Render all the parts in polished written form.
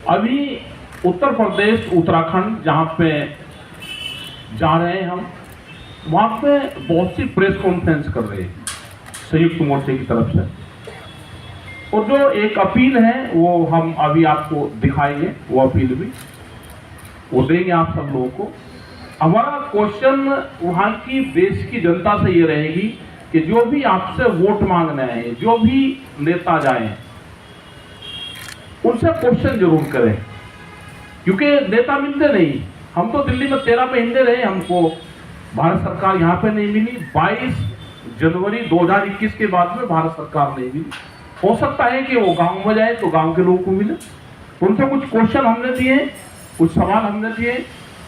अभी उत्तर प्रदेश उत्तराखंड जहाँ पे जा रहे हैं हम, वहाँ पे बहुत सी प्रेस कॉन्फ्रेंस कर रहे हैं संयुक्त मोर्चे की तरफ से, और जो एक अपील है वो हम अभी आपको दिखाएंगे। वो अपील भी वो देंगे आप सब लोगों को। हमारा क्वेश्चन वहाँ की देश की जनता से ये रहेगी कि जो भी आपसे वोट मांगने आए, जो भी नेता जाए, उनसे क्वेश्चन जरूर करें, क्योंकि नेता मिलते नहीं। हम तो दिल्ली में 13 महीने रहे, हमको भारत सरकार यहाँ पे नहीं मिली। 22 जनवरी 2021 के बाद में भारत सरकार नहीं मिली। हो सकता है कि वो गांव में जाए तो गांव के लोगों को मिले। उनसे कुछ क्वेश्चन हमने दिए, कुछ सवाल हमने दिए,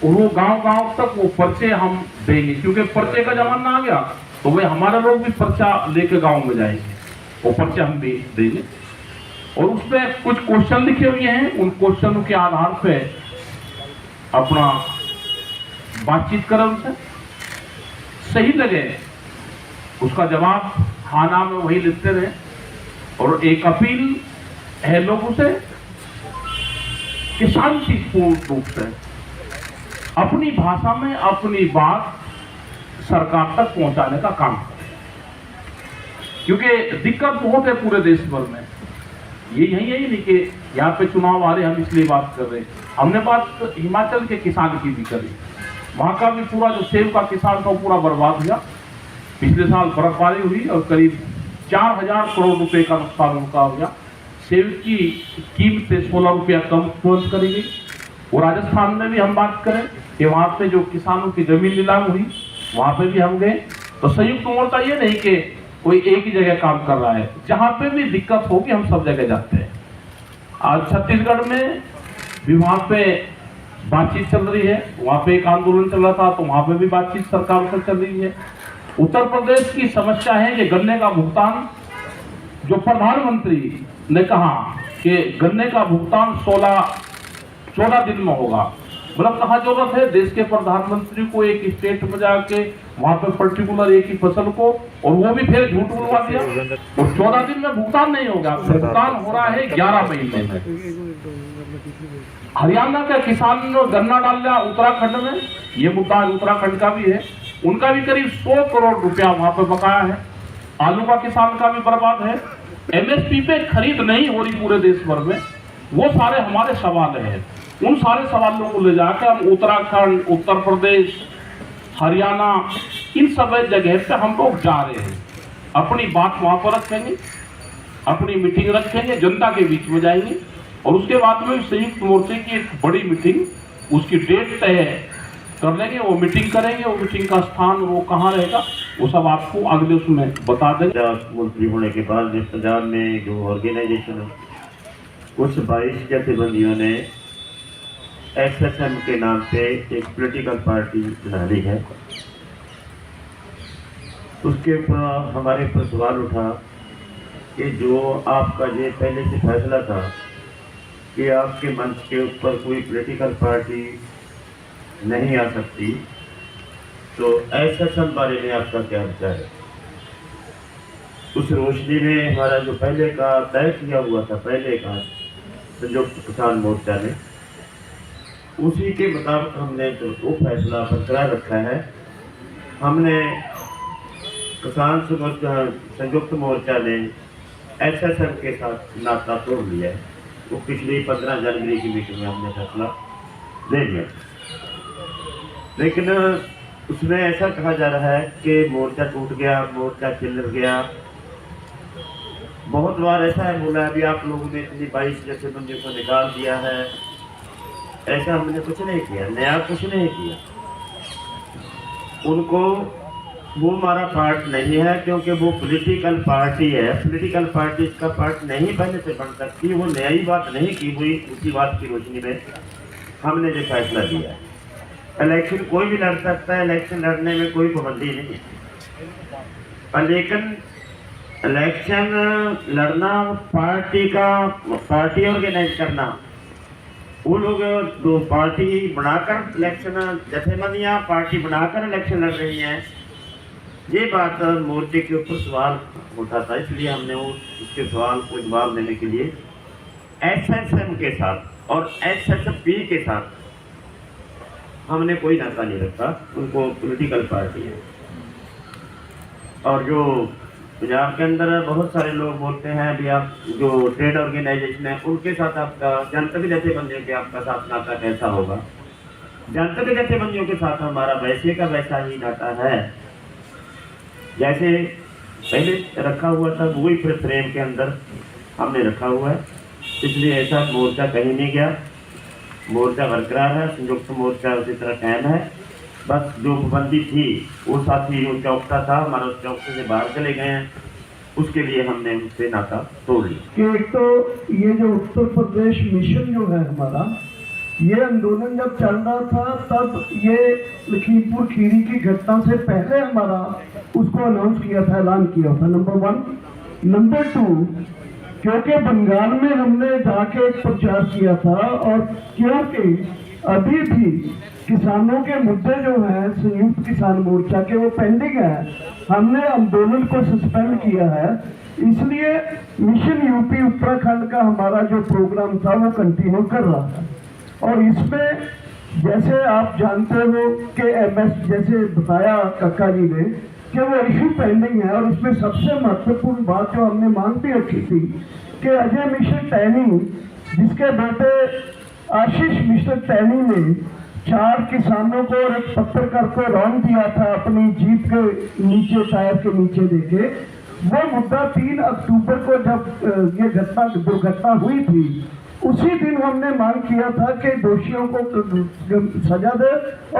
और वो गांव तक वो पर्चे हम देंगे, क्योंकि पर्चे का जमाना आ गया तो वे हमारे लोग भी पर्चा लेके गांव में जाएंगे, वो पर्चे हम भी देंगे। और उसमें कुछ क्वेश्चन लिखे हुए हैं, उन क्वेश्चनों के आधार पे अपना बातचीत करें, उनसे सही लगे उसका जवाब हाँ ना में वही लिखते रहे। और एक अपील है लोगों से कि शांतिपूर्ण रूप से अपनी भाषा में अपनी बात सरकार तक पहुंचाने का काम करें, क्योंकि दिक्कत बहुत है पूरे देश भर में। ये यही नहीं कि यहाँ पे चुनाव आ रहे हम इसलिए बात कर रहे हैं। हमने बात हिमाचल के किसान की भी करी, वहां का भी पूरा जो सेब का किसान था वो पूरा बर्बाद हुआ। पिछले साल बर्फबारी हुई और करीब 4000 करोड़ रुपए का नुकसान उनका हो गया। सेब की कीमत से 16 रुपया कम तुरंत करी गई। और राजस्थान में भी हम बात करें कि वहां पे जो किसानों की जमीन नीलाम हुई, वहां पे भी हम गए। तो संयुक्त मोर्चा ये नहीं कि कोई एक ही जगह काम कर रहा है, जहां पे भी दिक्कत होगी हम सब जगह जाते हैं। आज छत्तीसगढ़ में भी वहां पे बातचीत चल रही है, वहां पे एक आंदोलन चल रहा था तो वहां पे भी बातचीत सरकार से चल रही है। उत्तर प्रदेश की समस्या है कि गन्ने का भुगतान, जो प्रधानमंत्री ने कहा कि गन्ने का भुगतान 14 दिन में होगा, मतलब कहाँ जरूरत है देश के प्रधानमंत्री को एक स्टेट में जाके वहां पे पर्टिकुलर एक ही फसल को, और वो भी फिर झूठ बोलवा दिया, और 14 दिन में भुगतान नहीं होगा, भुगतान हो रहा है 11 महीने में। हरियाणा का किसान ने गन्ना डाल दिया उत्तराखंड में, ये मुद्दा उत्तराखंड का भी है, उनका भी करीब 100 करोड़ रुपया वहां पर बकाया है। आलू का किसान का भी बर्बाद है। एमएसपी पे खरीद नहीं हो रही पूरे देश भर में। वो सारे हमारे सवाल हैं, उन सारे सवालों को ले जाकर हम उत्तराखंड, उत्तर प्रदेश, हरियाणा, इन सब जगह पे हम लोग जा रहे हैं। अपनी बात वहां पर रखेंगे, अपनी मीटिंग रखेंगे, जनता के बीच में जाएंगे, और उसके बाद में संयुक्त मोर्चे की एक बड़ी मीटिंग, उसकी डेट तय कर लेंगे, वो मीटिंग करेंगे। वो मीटिंग का स्थान वो कहाँ रहेगा वो सब आपको अगले उसमें बता देंगे। मंत्री होने के बाद पंजाब में जो ऑर्गेनाइजेशन कुछ 22 जथेबंदियों ने SSM के नाम पे एक पॉलिटिकल पार्टी बना ली है, उसके ऊपर हमारे पर सवाल उठा कि जो आपका ये पहले से फैसला था कि आपके मंच के ऊपर कोई पॉलिटिकल पार्टी नहीं आ सकती, तो SSM बारे में आपका क्या विचार है? उस रोशनी में हमारा जो पहले का तय किया हुआ था, पहले का संयुक्त किसान मोर्चा ने, उसी के मुताबिक हमने जो वो फैसला बरकरार रखा है। हमने किसान संयुक्त मोर्चा ने SSM के साथ नाता तोड़ लिया है। वो पिछली 15 जनवरी की मीटिंग में हमने फैसला ले लिया, लेकिन उसमें ऐसा कहा जा रहा है कि मोर्चा टूट गया, मोर्चा खिल गया। बहुत बार ऐसा है बोला अभी आप लोगों ने इतनी 22 जथेबंदियों को निकाल दिया है, ऐसा हमने कुछ नहीं किया, नया कुछ नहीं किया। उनको वो हमारा पार्ट नहीं है, क्योंकि वो पॉलिटिकल पार्टी है। पॉलिटिकल पार्टी इसका पार्ट नहीं पहले से बन सकती। वो नई बात नहीं की हुई, उसी बात की रोशनी में हमने जो फैसला दिया है। इलेक्शन कोई भी लड़ सकता है, इलेक्शन लड़ने में कोई पाबंदी नहीं है, लेकिन इलेक्शन लड़ना पार्टी ऑर्गेनाइज करना, वो लोग दो पार्टी बनाकर इलेक्शन, जथेबंदियाँ पार्टी बनाकर इलेक्शन लड़ रही हैं, ये बात मोर्चे के ऊपर सवाल उठा था। इसलिए हमने उसके सवाल को जवाब देने के लिए SSM के साथ और SSP के साथ हमने कोई नाता नहीं रखा, उनको पॉलिटिकल पार्टी है। और जो पंजाब के अंदर बहुत सारे लोग बोलते हैं अभी आप जो ट्रेड ऑर्गेनाइजेशन है उनके साथ आपका जनता के जैसे बंदियों के आपका साथ नाता कैसा होगा? जनता के जैसे बंदियों के साथ हमारा वैसे का वैसा ही नाता है जैसे पहले रखा हुआ था, वही फ्रेम के अंदर हमने रखा हुआ है। इसलिए ऐसा मोर्चा कहीं नहीं गया, मोर्चा बरकरार है, संयुक्त मोर्चा उसी तरह कायम है। बस जो पाबंदी थी वो साथी जो चौकता था हमारा, उस चौकसे से बाहर चले गए हैं, उसके लिए हमने उनसे नाता तोड़ लिया। कि एक तो ये जो उत्तर प्रदेश मिशन जो है हमारा, ये आंदोलन जब चल रहा था तब ये लखीमपुर खीरी की घटना से पहले हमारा उसको अनाउंस किया था, ऐलान किया था, नंबर 1। नंबर 2, क्योंकि बंगाल में हमने जाके एक प्रचार किया था और क्योंकि अभी भी किसानों के मुद्दे जो हैं संयुक्त किसान मोर्चा के वो पेंडिंग है, हमने आंदोलन को सस्पेंड किया है। इसलिए मिशन यूपी उत्तराखंड का हमारा जो प्रोग्राम था वो कंटिन्यू कर रहा है। और इसमें जैसे आप जानते हो कि MS जैसे बताया काका जी ने कि वो इशू पेंडिंग है। और इसमें सबसे महत्वपूर्ण बात जो हमने मांग भी रखी थी कि अजय मिश्र टैनी, जिसके बेटे आशीष मिश्र टैनी ने 4 किसानों को और एक पत्रकार को रौंद दिया था अपनी जीप के नीचे, टायर के नीचे देके, वो मुद्दा 3 अक्टूबर को जब ये दुर्घटना हुई थी उसी दिन हमने मांग किया था कि दोषियों को सजा दे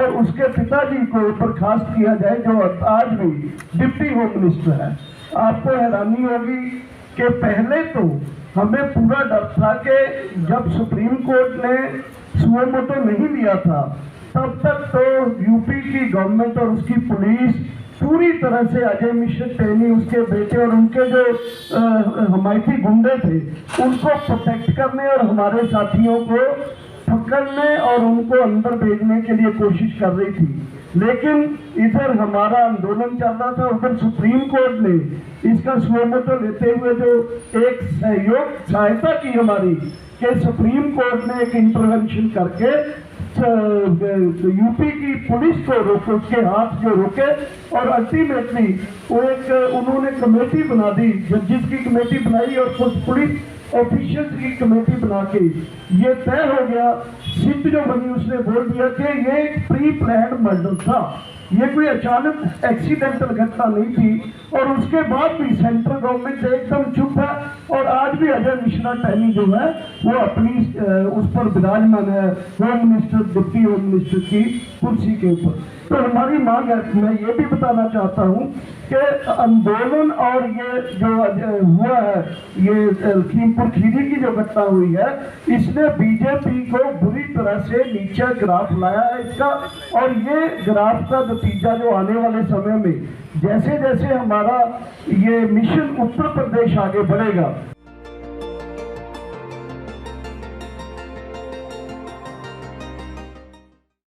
और उसके पिताजी को बर्खास्त किया जाए जो आज भी डिप्टी होम मिनिस्टर है। आपको हैरानी होगी कि पहले तो हमें पूरा डर था कि जब सुप्रीम कोर्ट ने सुओ मोटो नहीं लिया था तब तक तो यूपी की गवर्नमेंट और उसकी पुलिस पूरी तरह से अजय मिश्र टैनी, उसके बेटे और उनके जो हमायती गुंडे थे उनको प्रोटेक्ट करने और हमारे साथियों को पकड़ने और उनको अंदर भेजने के लिए कोशिश कर रही थी। लेकिन इधर हमारा आंदोलन चल रहा था, उधर सुप्रीम कोर्ट ने इसका सुओ मोटो लेते हुए जो एक सहायता की हमारी कि सुप्रीम कोर्ट ने एक इंटरवेंशन करके यूपी की पुलिस को रोके, उसके हाथ जो रोके और अल्टीमेटली वो एक उन्होंने कमेटी बना दी, जजेस की कमेटी बनाई और कुछ पुलिस ऑफिशियल्स की कमेटी बना के ये तय हो गया, सिद्ध जो बनी उसने बोल दिया कि ये एक प्री प्लान्ड मर्डर था, ये कोई अचानक एक्सीडेंटल घटना नहीं थी। और उसके बाद भी सेंट्रल गवर्नमेंट एकदम चुप है और आज भी अजय मिश्रा टैनी जो है वो अपनी उस पर विराजमान है, home minister, deputy home minister की कुर्सी के ऊपर। तो हमारी मांग है, मैं ये भी बताना चाहता हूँ कि आंदोलन और ये जो हुआ है, ये लखीमपुर खीरी की जो घटना हुई है, इसने बीजेपी को बुरी तरह से नीचे ग्राफ लाया है इसका। और ये ग्राफ का नतीजा जो आने वाले समय में जैसे जैसे हमारा ये मिशन उत्तर प्रदेश आगे बढ़ेगा